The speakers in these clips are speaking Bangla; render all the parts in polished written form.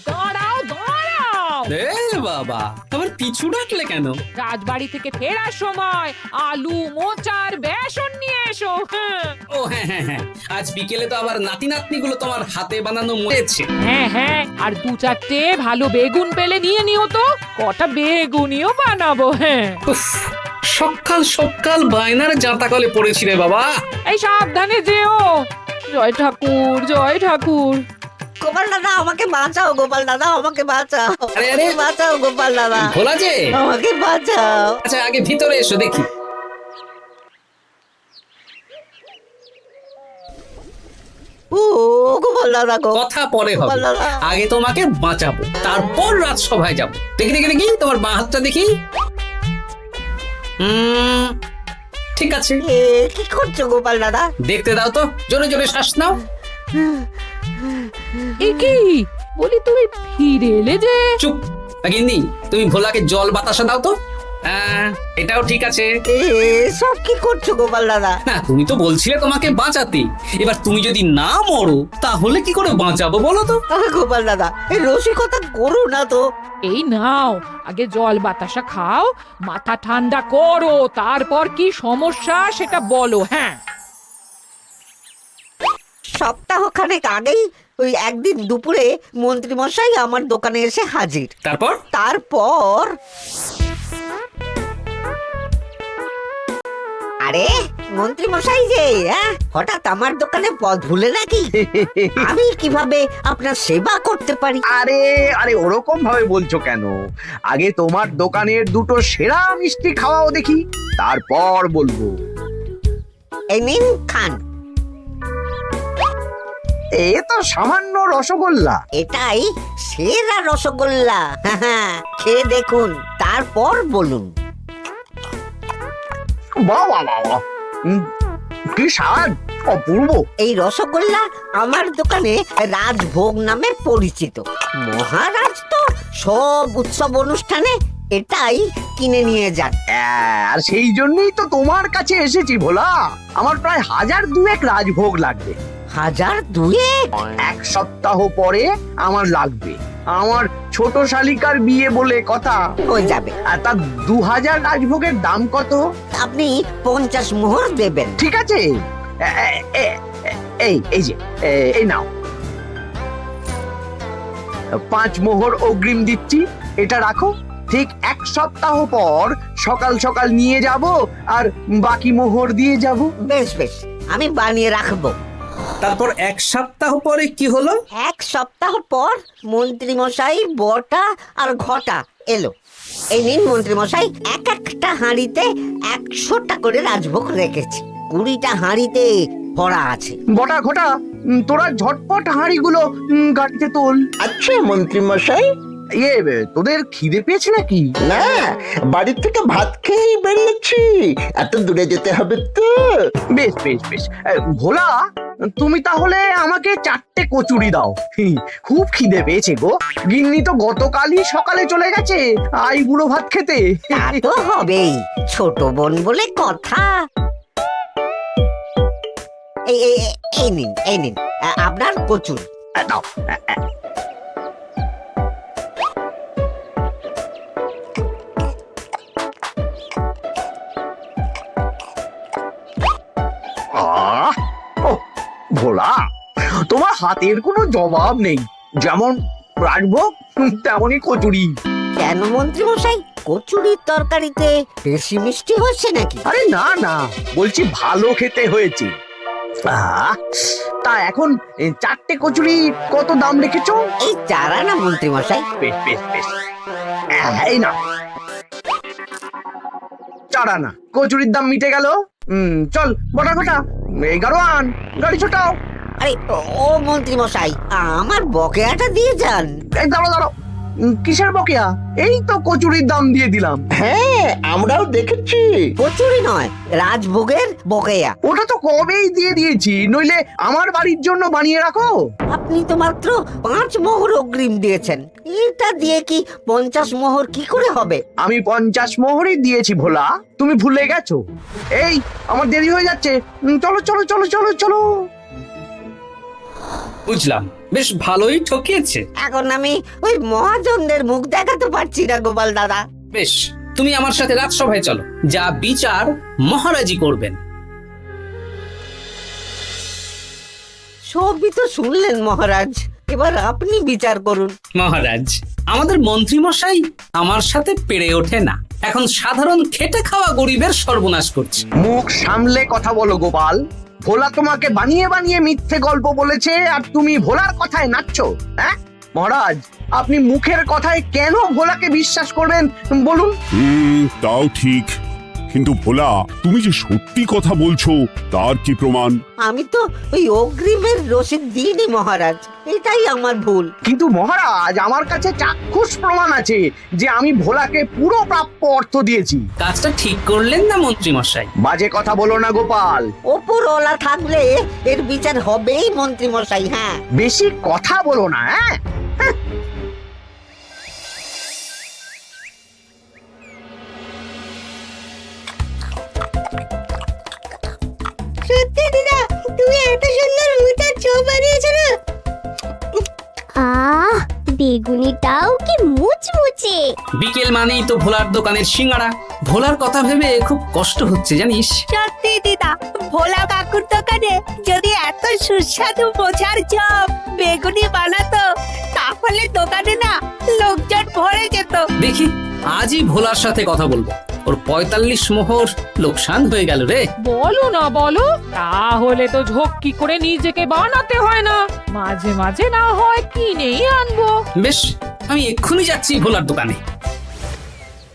দাঁড়াও দাঁড়াও, এ বাবা, আবার পিছু ডাকলে কেন? রাজবাড়ি থেকে ফেরার সময় আলু মোচার বেসন নিয়ে এসো। হ্যাঁ ও হ্যাঁ হ্যাঁ হ্যাঁ, আজ বিকেলে তো আবার নাতি নাতনিগুলো তোমার হাতে বানানো মরেছে। হ্যাঁ হ্যাঁ, আর 2-4টে ভালো বেগুন পেলে নিয়ে নিও তো, কটা বেগুনিও বানাবো। হ্যাঁ উফ, সকাল সকাল বায়নার জাঁতাকলে পড়েছি রে বাবা। এই সাবধানে যেও। জয় ঠাকুর, জয় ঠাকুর। গোপাল দাদা আমাকে বাঁচাও, গোপাল দাদা আমাকে বাঁচাও, আরে, আরে। বাঁচাও গোপাল দাদা, ভোলা যে, আমাকে বাঁচাও। আচ্ছা আগে ভিতরে এসো দেখি। ও গোপাল দাদা গো, কথা পরে হবে, গোপাল দাদা। আগে তোমাকে বাঁচাবো, তারপর রাজসভায় যাবো। দেখি দেখি দেখি তোমার বাঁ হাতটা দেখি। ঠিক আছে, এ কি করছো গোপাল দাদা? দেখতে দাও তো, জোরে জোরে শ্বাস নাও। এ কি বলি, তুমি ফিরে এলে যে? চুপ গিন্নি, তুমি ভোলাকে জল বাতাসা দাও তো। এটাও ঠিক আছে। এ সব কি করছো গোপাল দাদা? না, তুমি তো বলছিলে তোমাকে বাঁচাতে, এবার তুমি যদি না মরো তাহলে কি করে বাঁচাবো বলো তো? গোপাল দাদা এই রসিকতা করো না তো। এই নাও, আগে জল বাতাসা খাও, মাথা ঠান্ডা করো, তারপর কি সমস্যা সেটা বলো। হ্যাঁ সপ্তাহখানেক আগেই ওই একদিন দুপুরে মন্ত্রী মশাই আমার দোকানে এসে হাজির। তারপর তারপর আরে মন্ত্রী মশাই যে হঠাৎ আমার দোকানে পদ ভুলে নাকি? আমি কিভাবে আপনার সেবা করতে পারি? আরে আরে ওরকম ভাবে বলছো কেন? আগে তোমার দোকানের দুটো সেরা মিষ্টি খাওয়াও দেখি, তারপর বলবো। এই নিন খান। এ তো সামান্য রসগোল্লা। এটাই সেরা রসগোল্লা। খেয়ে দেখুন, তারপর বলুন। বাহ বাহ বাহ বাহ। কি স্বাদ, অপূর্ব। এই রসগোল্লা আমার দোকানে রাজভোগ নামে পরিচিত। মহারাজ তো সব উৎসব অনুষ্ঠানে এটাই কিনে নিয়ে যান। আর সেই জন্যই তো তোমার কাছে এসেছি ভোলা। আমার প্রায় 1002 রাজভোগ লাগবে। 1002? এক সপ্তাহ পরে আমার লাগবে। আমার ছোট শালিকার বিয়ে বলে কথা। হয়ে যাবে। আর তার 2000 রাজভোগের দাম কত? আপনি 50 মোহর দেবেন। ঠিক আছে, এই যে এই নাও, 5 মোহর অগ্রিম দিচ্ছি, এটা রাখো। ঠিক এক সপ্তাহ পর সকাল সকাল নিয়ে যাব আর বাকি মোহর দিয়ে যাব। বেশ বেশ, আমি বানিয়ে রাখবো। তারপর এক সপ্তাহ পরে কি হলো? এক সপ্তাহ পর মন্ত্রী মশাই বটা আর ঘটা এলো। এই নিন মন্ত্রী মশাই, এক একটা হাঁড়িতে 100টা করে রাজভোগ রেখেছি। 20টা হাঁড়িতে ভরা আছে। বটা ঘটা, তোরা ঝটপট হাঁড়িগুলো গাড়িতে তোল। আচ্ছা মন্ত্রী মশাই। তোদের খিদে পেয়েছে নাকি? না, বাড়ির থেকে ভাত খেয়েই বেরিয়েছি, এত দূরে যেতে হবে তো। বেশ বেশ বেশ, ভোলা তুমি তাহলে আমাকে 4টে কচুরি দাও। খুব খিদে পেয়েছে গো। গিন্নি তো গতকালই সকালে চলে গেছে আই বুড়ো ভাত খেতে। তা তো হবেই, ছোট বোন বলে কথা। এই নিন এই নিন আপনার কচুরি। দাও। ভোলা, তোমার হাতের কোনো জবাব নেই। যেমন রাজভোগ তেমনই কচুরি। কেন মন্ত্রী মশাই, কচুরির তরকারিতে বেশি মিষ্টি হচ্ছে নাকি? আরে না না, বলছি ভালো খেতে হয়েছে। তা এখন 4টে কচুরি কত দাম রেখেছো? এই 4 আনা মন্ত্রী মশাই। বেশ বেশ বেশ, এই না 4 আনা। কচুরির দাম মিটে গেল। চল বটা ঘটা, 11 আন, গাড়ি ছোটাও। আরে ও মন্ত্রী মশাই, আমার বকেয়াটা দিয়ে যান। এই দাঁড়াও দাঁড়াও, কিসের বকেয়া? এই তো কচুরির দাম দিয়ে দিলাম। হ্যাঁ, আমরাও দেখেছি। কচুরি নয়, রাজভোগের বকেয়া। ওটা তো কবেই দিয়ে দিয়েছি, নইলে আমার বাড়ির জন্য বানিয়ে রাখো। আপনি তো মাত্র 5 মোহর অগ্রিম দিয়েছেন, এটা দিয়ে কি 50 মোহর কি করে হবে? আমি 50 মোহরই দিয়েছি ভোলা, তুমি ভুলে গেছো। এই আমার দেরি হয়ে যাচ্ছে, চলো চলো চলো চলো চলো। বুঝলাম, বেশ ভালোই ঠকিয়েছে। এখন আমি ওই মহাজনদের মুখ দেখাতে পারছি না গোপাল দাদা। বেশ, তুমি আমার সাথে রাজসভায় চলো, যা বিচার মহারাজই করবেন। সবই তো শুনলেন মহারাজ, এবার আপনি বিচার করুন। মহারাজ, আমাদের মন্ত্রী মশাই আমার সাথে পেরে ওঠে না, এখন সাধারণ খেটে খাওয়া গরিবের সর্বনাশ করছে। মুখ সামলে কথা বলো গোপাল। ভোলা তোমাকে বানিয়ে বানিয়ে মিথ্যে গল্প বলেছে আর তুমি ভোলার কথায় নাচছো। হ্যাঁ মহারাজ, আপনি মুখের কথায় কেন ভোলাকে বিশ্বাস করবেন বলুন? তাও ঠিক, কিন্তু ভোলা তুমি যে সত্যি কথা বলছো তার কি প্রমাণ? আমি তো ওই অগ্রিমের রসিদ দিইনি মহারাজ, এটাই আমার ভুল। কিন্তু মহারাজ, আমার কাছে চাক্ষুষ প্রমাণ আছে যে আমি ভোলাকে পুরো প্রাপ্য অর্থ দিয়েছি। কাজটা ঠিক করলেন না মন্ত্রী মশাই? বাজে কথা বলো না গোপাল। ওপরওয়ালা থাকলে এর বিচার হবেই মন্ত্রী মশাই। হ্যাঁ, বেশি কথা বলো না। হ্যাঁ সত্যি দিদা, তুমি এত সুন্দর মোচার চপ বানিয়েছো না? আহ, বেগুনিটাও কি মুচমুচে। বিকেল মানেই তো ভোলার দোকানের সিঙ্গাড়া। ভোলার কথা ভেবে খুব কষ্ট হচ্ছে জানিস। সত্যি দিদা, ভোলা কাকুর দোকানে যদি এত সুস্বাদু মোচার চপ বেগুনি বানাতো তাহলে দোকানে না লোকজন ভরে যেত। দেখি আজই ভোলার সাথে কথা বলবো। ওর 45 মোহর লোকসান হয়ে গেল রে। বলো না বলো, তাহলে তো ঝক্কি করে নিজেকে বানাতে হয় না, মাঝে মাঝে না হয় কিনেই আনবো। বেশ, আমি এক্ষুনি যাচ্ছি ভোলার দোকানে।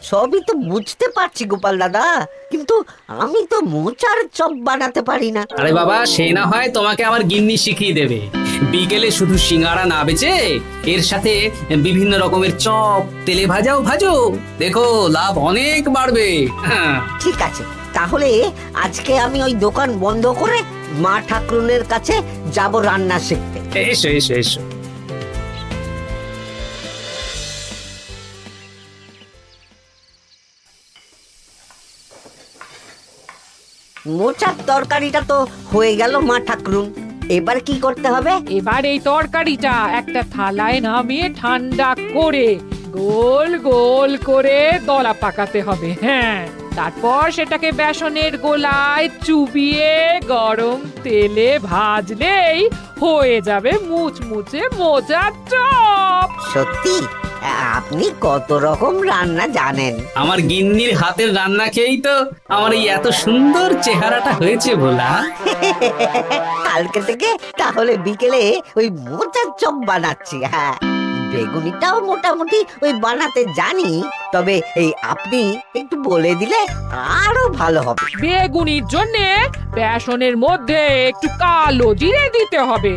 সবই তো বুঝতে পারছি গোপাল দাদা, কিন্তু আমি তো মোচার চপ বানাতে পারি না। আরে বাবা, সে না হয় তোমাকে আমার গিন্নি শিখিয়ে দেবে। বিকেলে শুধু সিঙ্গারা না বেচে এর সাথে বিভিন্ন রকমের চপ, তেলে ভাজাও ভাজো, দেখো লাভ অনেক বাড়বে। হ্যাঁ, ঠিক আছে, তাহলে আজকে আমি ওই দোকান বন্ধ করে মা ঠাকুরনের কাছে যাব রান্না শিখতে। এসো এসো এসো। মোচার তরকারিটা তো হয়ে গেল মা ঠাকুরুন, এবার কি করতে হবে? এবার এই তরকারিটা একটা থালায় নামিয়ে ঠান্ডা করে গোল গোল করে দলা পাকাতে হবে। হ্যাঁ, তারপর সেটাকে বেসনের গোলায় চুবিয়ে গরম তেলে ভাজলেই হয়ে যাবে মুচমুচে মোচার চপ। সত্যি আপনি কত রকম রান্না জানেন। আমার গিন্নির হাতের রান্না খেয়েই তো আমার এই এত সুন্দর চেহারাটা হয়েছে ভোলা। কালকে থেকে তাহলে বিকেলে ওই মোচার চপ বানাচ্ছি। হ্যাঁ, বেগুনিটাও মোটামুটি ওই বানাতে জানি, তবে এই আপনি একটু বলে দিলে আরো ভালো হবে। বেগুনির জন্য বেসনের মধ্যে একটু কালো জিরে দিতে হবে,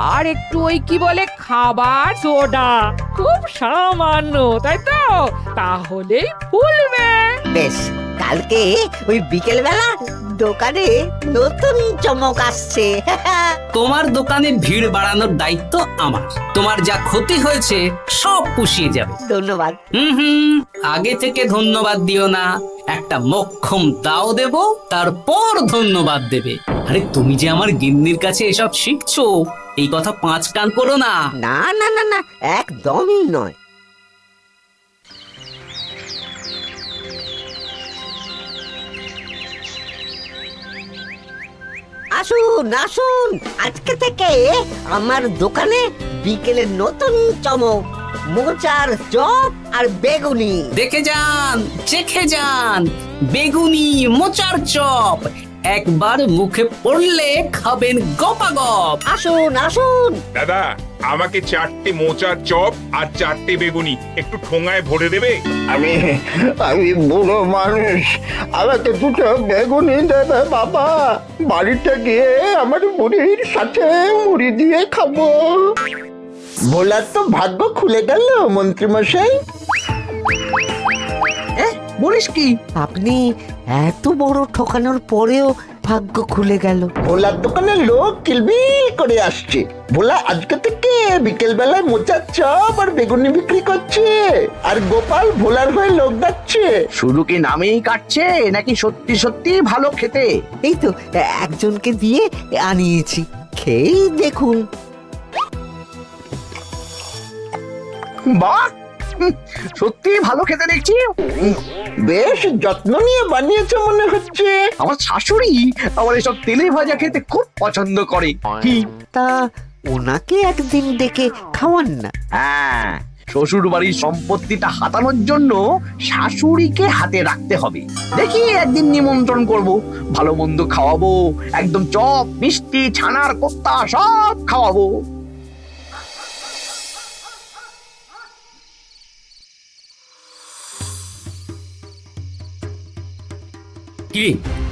আর একটু ওই কি বলে খাবার সোডা, খুব সামান্য, তাই তো? তাহলেই ফুলবে। বেশ, কালকে ওই বিকেল বেলা দোকানে নতুন চমক আসছে। তোমার দোকানে ভিড় বাড়ানোর দায়িত্ব আমার। তোমার যা ক্ষতি হয়েছে সব পুষিয়ে যাবে। ধন্যবাদ। হুম, আগে থেকে ধন্যবাদ দিও না, একটা মোক্ষম দাও দেব, তারপর ধন্যবাদ দেবে। আরে তুমি যে আমার গিন্নির কাছে এসব শিখছো, এই কথা 5 কান করো না। না না না না, একদমই নয়। আসুন আসুন, আজকে থেকে আমার দোকানে বিকেলের নতুন চমক, মোচার চপ আর বেগুনি। দেখে যান, চেখে যান, বেগুনি মোচার চপ একবার মুখে পড়লে খাবেন গপাগপ। আসুন আসুন। দাদা, আমাকে 4টে মোচার চপ আর 4টে বেগুনি একটু ঠোঙায় ভরে দেবে? আমি আমি বুড়ো মানুষ, আমাকে 2টো বেগুনি দেবে বাবা। বাড়িতে গিয়ে আমার মুড়ির সাথে মুড়ি দিয়ে খাবো। ভোলার তো ভাগ্য খুলে গেল মন্ত্রী মশাই। বলিস কি? আপনি এত বড় ঠকানোর পরেও ভাগ্য খুলে গেল। ভোলার দোকানে লোক কিলবিল করে আসছে। ভোলা আজকে থেকে বিকেল বেলায় মোচার চপ আর বেগুনি বিক্রি করছে, আর গোপাল ভোলার হয়ে লোক ডাকছে। শুধু কি নামেই কাটছে নাকি সত্যি সত্যি ভালো খেতে? এই তো একজনকে দিয়ে আনিয়েছি, খেয়েই দেখুন। বাহ, সত্যি ভালো খেতে দেখছি। বেশ যত্ন নিয়ে বানিয়েছে মনে হচ্ছে। আমার শাশুড়ি আমার এসব তেলে ভাজা খেতে খুব পছন্দ করে। কি? তা ওনাকে একদিন ডেকে খাওয়ান না। হ্যাঁ, শ্বশুর বাড়ির সম্পত্তিটা হাতানোর জন্য শাশুড়িকে হাতে রাখতে হবে। দেখি একদিন নিমন্ত্রণ করব, ভালো মন্দ খাওয়াবো, একদম চপ মিষ্টি ছানার কোপ্তা সব খাওয়াবো। কি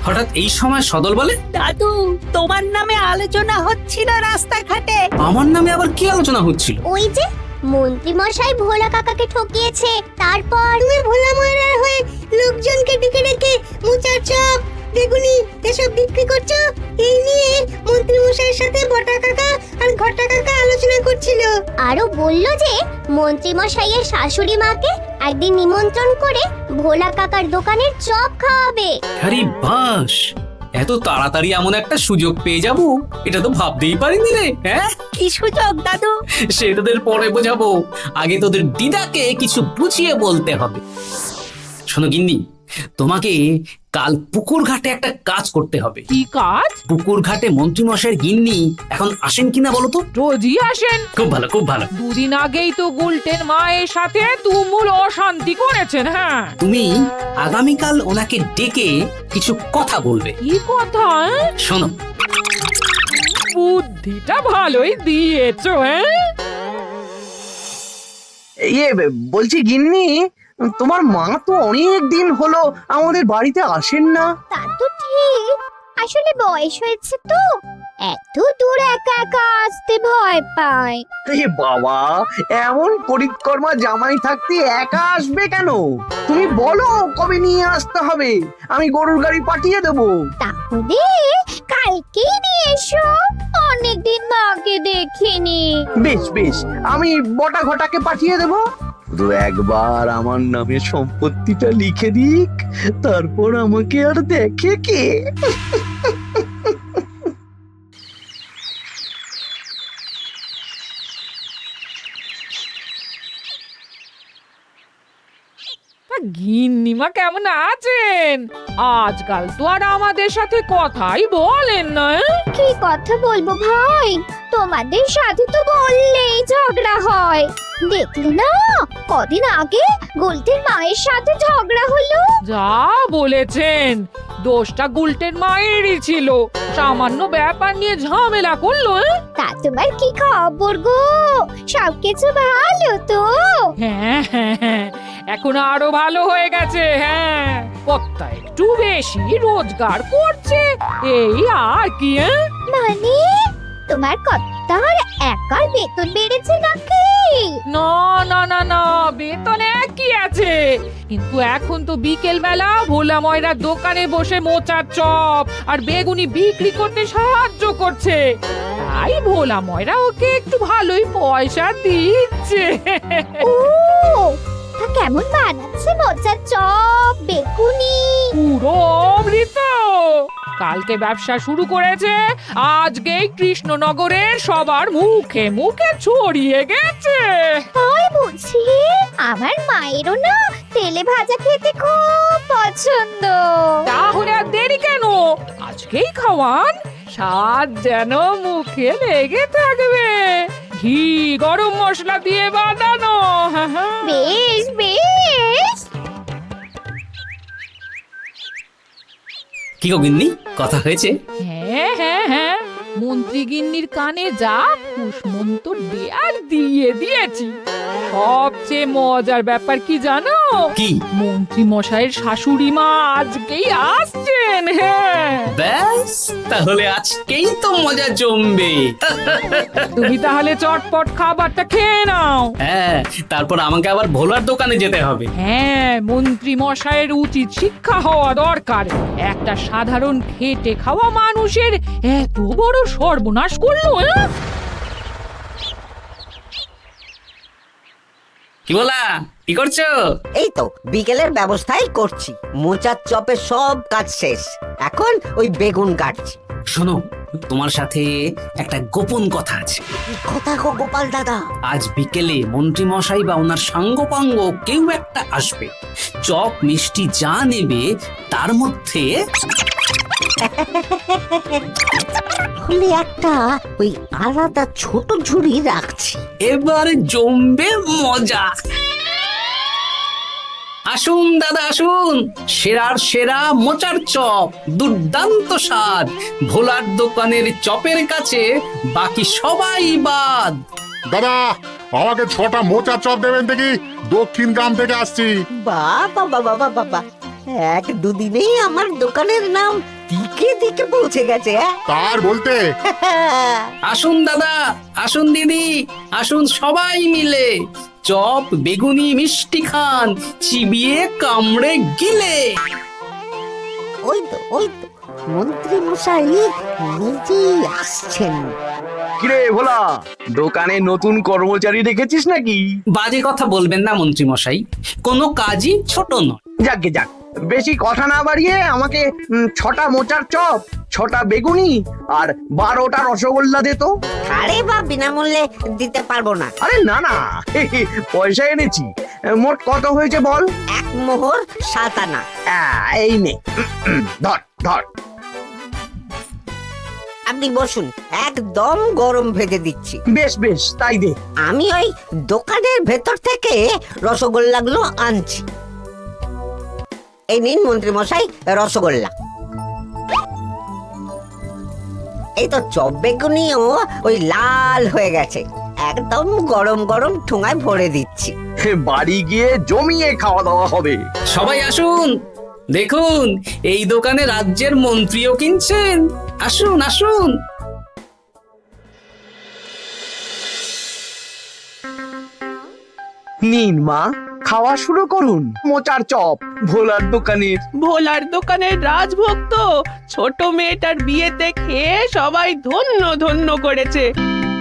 হঠাৎ এই সময় সদল বলে? দাদু, তোমার নামে আলোচনা হচ্ছিল রাস্তাঘাটে। আমার নামে আবার কি আলোচনা হচ্ছিল? ওই যে মন্ত্রী মশাই ভোলা কাকাকে ঠকিয়েছে, তারপর তুমি ভোলা ময়রার হয়ে লোকজনকে ডেকে ডেকে মোচার চপ বেগুনি এসব বিক্রি করছো, এই নিয়ে মন্ত্রী মশাইয়ের সাথে বটা কাকা আর ঘটা কাকা আলোচনা করছিল। আরো বলল যে মন্ত্রী মশাইয়ের শাশুড়ি মাকে একদিন নিমন্ত্রণ করে ভোলা কাকার দোকানের চপ খাওয়াবে। আরে বাস, এত তাড়াতাড়ি এমন একটা সুযোগ পেয়ে যাব এটা তো ভাবতেই পারিনি রে। হ্যাঁ, কি সুযোগ দাদু? সে তোদের পরে বোঝাবো, আগে তোদের দিদাকে কিছু বুঝিয়ে বলতে হবে। শোনো গিন্নি, তোমাকে কাল পুকুর ঘাটে একটা কাজ করতে হবে। কি কাজ? পুকুর ঘাটে মন্ত্রী মশাইয়ের গিন্নি এখন আসেন কিনা বলো তো? রোজই আসেন। খুব ভালো, খুব ভালো। দুদিন আগেই তো গুলটেন মায়ের সাথে তুমুল অশান্তি করেছেন। হ্যাঁ, তুমি আগামীকাল ওনাকে ডেকে কিছু কথা বলবে। কি কথা? শোনো, বুদ্ধিটা ভালোই দিয়েছো। হ্যাঁ, ইয়ে বলছি গিন্নি, তোমার মা তো অনেক দিন হলো আমাদের বাড়িতে আসেন না। তা তো ঠিক, আসলে বয়স হয়েছে তো, এত দূর একা একা আসতে ভয় পায়। এ বাবা, এমন করিতকর্মা জামাই থাকতে একা আসবে কেন? তুমি বলো কবে নিয়ে আসতে হবে, আমি গরুর গাড়ি পাঠিয়ে দেবো। তাহলে কালকেই নিয়ে এসো, অনেকদিন মাকে দেখিনি। বেশ বেশ, আমি বটা ঘটাকে পাঠিয়ে দেবো। শুধু একবার আমার নামে সম্পত্তিটা লিখে দিক, তারপর আমাকে আর দেখে কে। গিন্নিমা কেমন আছেন? আজকাল তো আর আমাদের সাথে কথাই বলেন না। কি কথা বলবো ভাই, তোমাদের সাথে তো বললেই ঝগড়া হয়। দেখলে না, কদিন আগে গোলটের মায়ের সাথে ঝগড়া হলো। যা বলেছেন, দোষটা গুলটেন মায়েরই ছিল, সামান্য ব্যাপার নিয়ে ঝামেলা করলো। তা তোমার কি খবর গো, সবকিছু ভালো তো? হ্যাঁ হ্যাঁ হ্যাঁ, এখন আরো ভালো হয়ে গেছে। হ্যাঁ, কর্তা একটু বেশি রোজগার করছে, এই আর কি। মানে তোমার কর্তার একার বেতন বেড়েছে নাকি? না না না না, বেতন একই আছে, কিন্তু এখন তো বিকেল বেলা ভোলা ময়রার দোকানে বসে মোচার চপ আর বেগুনি বিক্রি করতে সাহায্য করছে, তাই ভোলা ময়রা ওকে একটু ভালোই পয়সা দিচ্ছে। ও, তা কেমন বানাচ্ছে মোচার চপ বেগুনি? পুরো অমৃত। কালকে ব্যবসা শুরু করেছে, আজকেই কৃষ্ণনগরের সবার মুখে মুখে ছড়িয়ে গেছে। তাই বুঝি? আমার মায়েরও না তেলে ভাজা খেতে খুব পছন্দ। তাহলে আর দেরি কেন, আজকেই খাওয়ান, স্বাদ যেন মুখে লেগে থাকবে। ঘি গরম মশলা দিয়ে বানানো। বেশ বেশ। কি গো গিন্নি, কথা হয়েছে? হ্যাঁ হ্যাঁ হ্যাঁ, মন্ত্রী গিন্নির কানে যা কুসমন্ত দেয়ার দিয়ে দিয়েছি। সবচেয়ে মজার ব্যাপার কি জানো? কি? মন্ত্রী মশাইয়ের শাশুড়ি মা আজকেই আসছেন। হ্যাঁ, ব্যাস, তাহলে আজকেই তো মজা জমবে। তুমি তাহলে চটপট খাবারটা খেয়ে নাও। হ্যাঁ, তারপর আমাকে আবার ভোলার দোকানে যেতে হবে। হ্যাঁ, মন্ত্রী মশাইয়ের উচিত শিক্ষা হওয়া দরকার। একটা সাধারণ খেটে খাওয়া মানুষের এত বড় সর্বনাশ করলো। কি বলা, কি করছো? এই তো বিকেলের ব্যবস্থাই করছি, মোচার চপের সব কাজ শেষ, এখন ওই বেগুন কাটছি। শোনো, তোমার সাথে একটা গোপন কথা আছে। কি কথা গো গোপাল দাদা? আজ বিকেলে মন্ত্রী মশাই বা ওনার সাঙ্গপাঙ্গ কেউ একটা আসবে, চপ মিষ্টি যা নেবে তার মধ্যে হলে একটা ওই আলাদা ছোট ঝুড়ি রাখছি। এবার জমবে মজা। আসুন দাদা আসুন, সেরার সেরা মোচার চপ, দুর্দান্ত স্বাদ। ভোলার দোকানের চপের কাছে বাকি সবাই বাদ। দাদা আমাকে 6টা মোচা চপ দেবেন দেখি, দক্ষিণ গ্রাম থেকে আসছি। বাবা বাবা বাবা বাবা, এক দুদিনেই আমার দোকানের নাম দিকে দিকে পৌঁছে গেছে। তার বলতে আসুন দাদা আসুন দিদি, আসুন সবাই মিলে চপ বেগুনি মিষ্টি খান, চিবিয়ে কামড়ে গিলে। ওই তো মন্ত্রী মশাই নিজেই আসছেন। কিরে ভোলা, দোকানে নতুন কর্মচারী রেখেছিস নাকি? বাজে কথা বলবেন না মন্ত্রী মশাই, কোনো কাজই ছোট নয়। যাকে যাক, বেশি কথা না বাড়িয়ে আমাকে 6টা মোচার চপ, 6টা বেগুনি আর 12টা রসগোল্লা দে তো। আরে বা বিনামূল্যে দিতে পারবো না। আরে না না, পয়সা এনেছি। মোট কত হয়েছে বল? 1 মোহর 7 আনা। এই নে, ধর ধর। আপনি বসুন, একদম গরম ভেজে দিচ্ছি। বেশ বেশ, তাই দে। আমি ওই দোকানের ভেতর থেকে রসগোল্লাগুলো আনছি। এই নিন মন্ত্রী মশাই রসগোল্লা। এই তো চপ বেগুনিও ওই লাল হয়ে গেছে, একদম গরম গরম ঠোঙায় ভরে দিচ্ছি। বাড়ি গিয়ে জমিয়ে খাওয়া দাওয়া হবে। সবাই আসুন, দেখুন এই দোকানে রাজ্যের মন্ত্রীও কিনছেন। আসুন আসুন। নিন মা, খাওয়া শুরু করুন মোচার চপ ভোলার দোকানের। ভোলার দোকানের রাজভক্ত ছোট মেয়েটার বিয়েতে খেয়ে সবাই ধন্য ধন্য করেছে।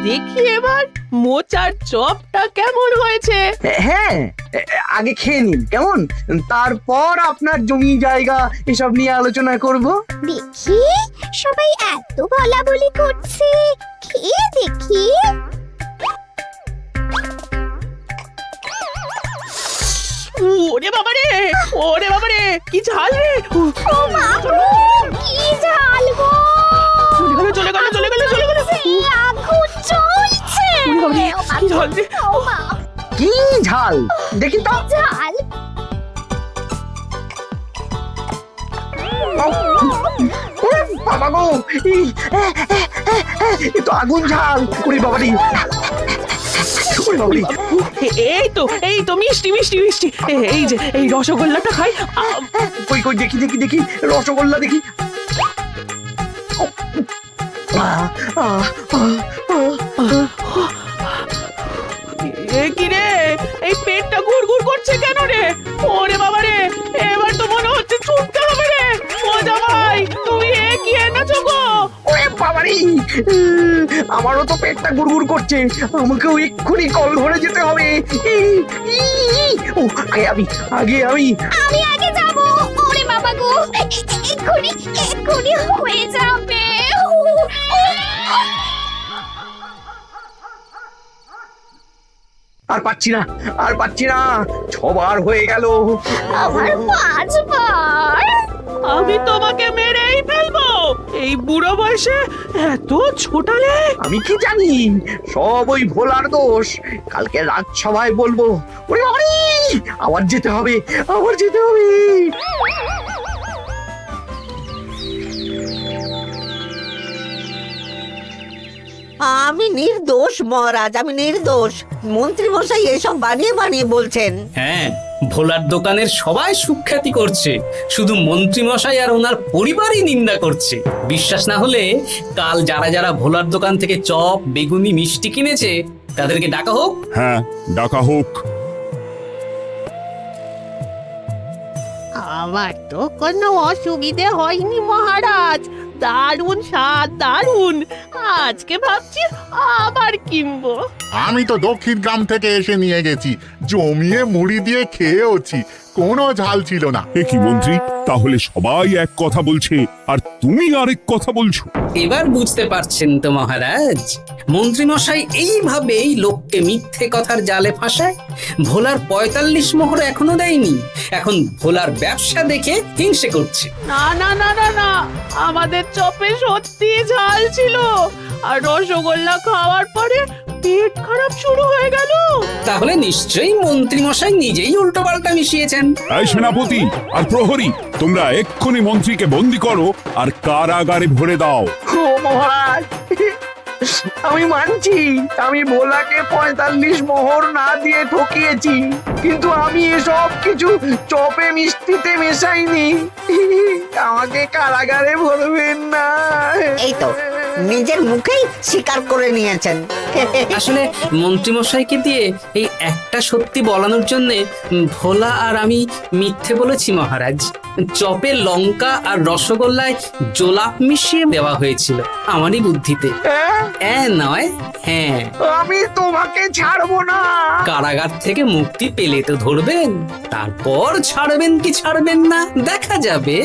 দেখি এবার মোচার চপটা কেমন হয়েছে। হ্যাঁ, আগে খেয়ে নিন কেমন, তারপর আপনার জমি জায়গা এসব নিয়ে আলোচনা করব। দেখি সবাই এত বলাবলি করছে, খেয়ে দেখি। ওরে বাবারে, ওরে বাবারে, কি ঝাল রে! ও মা গো, কি ঝাল গো! চলে গেল চলে গেল চলে গেল চলে গেল! সেই আগুন জ্বলছে। ওরে বাবারে, কি ঝাল রে! ও মা, কি ঝাল দেখি তো। ঝাল! ওরে বাবা গো, এ তো আগুন ঝাল। ওরে বাবারি, ওরে বাবারি। এই তো মিষ্টি মিষ্টি মিষ্টি। এই যে এই রসগোল্লাটা খাই। কই কই দেখি দেখি দেখি রসগোল্লা দেখি। কি রে, এই পেটটা গুড়গুড় করছে কেন রে? ওরে বাবা রে, এবার তো মনে হচ্ছে ছুটতে হবে রে। ও জামাই, তুমি এ কি এনেছো গো? ওরে বাবারি, আমারও তো পেটটা গুড়গুড় করছে, আমাকেও এক্ষুনি কল ধরে যেতে হবে। ও আগে আমি আমি আগে যাব। ওরে বাবা গো, এক্ষুনি হয়ে যাবে। আর পাচ্ছি না, আর পাচ্ছি না, 6বার হয়ে গেল। আমার 5 বার। আমি তোমাকে মেরেই ফেলবো। এই বুড়ো বয়সে এত ছোটালে। আমি কি জানি, সব ওই ভোলার দোষ। কালকে রাজসভায় বলবো। ওরে বাবারি, আবার যেতে হবে, আবার যেতে হবে। আমি নির্দোষ মহারাজ, আমি নির্দোষ। মন্ত্রী মশাই এসব বানিয়ে বানিয়ে বলছেন। হ্যাঁ, ভোলার দোকানের সবাই সুখ্যাতি করছে, শুধু মন্ত্রী মশাই আর ওনার পরিবারই নিন্দা করছে। বিশ্বাস না হলে কাল যারা যারা ভোলার দোকান থেকে চপ বেগুনি মিষ্টি কিনেছে তাদেরকে ডাকা হোক। হ্যাঁ, ডাকা হোক। আমার তো কোনো অসুবিধে হয়নি মহারাজ। দারুণ স্বাদ, দারুণ। আজকে ভাবছি আবার কিনবো। আমি তো দক্ষিণ গ্রাম থেকে এসে নিয়ে গেছি, জমিয়ে মুড়ি দিয়ে খেয়েওছি, কোনো ঝাল ছিল না। এ কি মন্ত্রী, তাহলে সবাই এক কথা বলছে আর তুমি আরেক কথা বলছো? এবার বুঝতে পারছেন তো মহারাজ, মন্ত্রীমশাই এইভাবেই লোককে মিথ্যে কথার জালে ফাঁসায়। ভোলার ৪৫ মোহর এখনো দেয়নি, এখন ভোলার ব্যবসা দেখে হিংসে করছে। না না না না না, আমাদের চপে সত্যি ঝাল ছিল, আর রসগোল্লা খাওয়ার পরে পেট খারাপ শুরু হয়ে গেল। তাহলে নিশ্চয়ই মন্ত্রীমশাই নিজেই উল্টোপাল্টা মিশিয়েছেন। এই সেনাপতি আর প্রহরী, তোমরা এক্ষুনি মন্ত্রীকে বন্দি করো আর কারাগারে ভরে দাও। ও মহারাজ, আমি মানছি আমি ভোলাকে ৪৫ মোহর না দিয়ে ঠকিয়েছি, কিন্তু আমি এসব কিছু চপে মিষ্টিতে মেশাইনি। আমাকে কারাগারে ভরবেন না। এই তো নিজের মুখেই স্বীকার করে নিয়েছেন। আসলে মন্ত্রীমশাইকে দিয়ে এই একটা সত্যি বলানোর জন্য ভোলা আর আমি মিথ্যে বলেছি মহারাজ। চপে লঙ্কা আর রসগোল্লায় জোলাপ মিশিয়ে দেওয়া হয়েছিল আমারই বুদ্ধিতে। নয়, হ্যাঁ। আমি তোমাকে ছাড়বো না। কারাগার থেকে মুক্তি পেলে তো ধরবেন, তারপর ছাড়বেন কি ছাড়বেন না দেখা যাবে।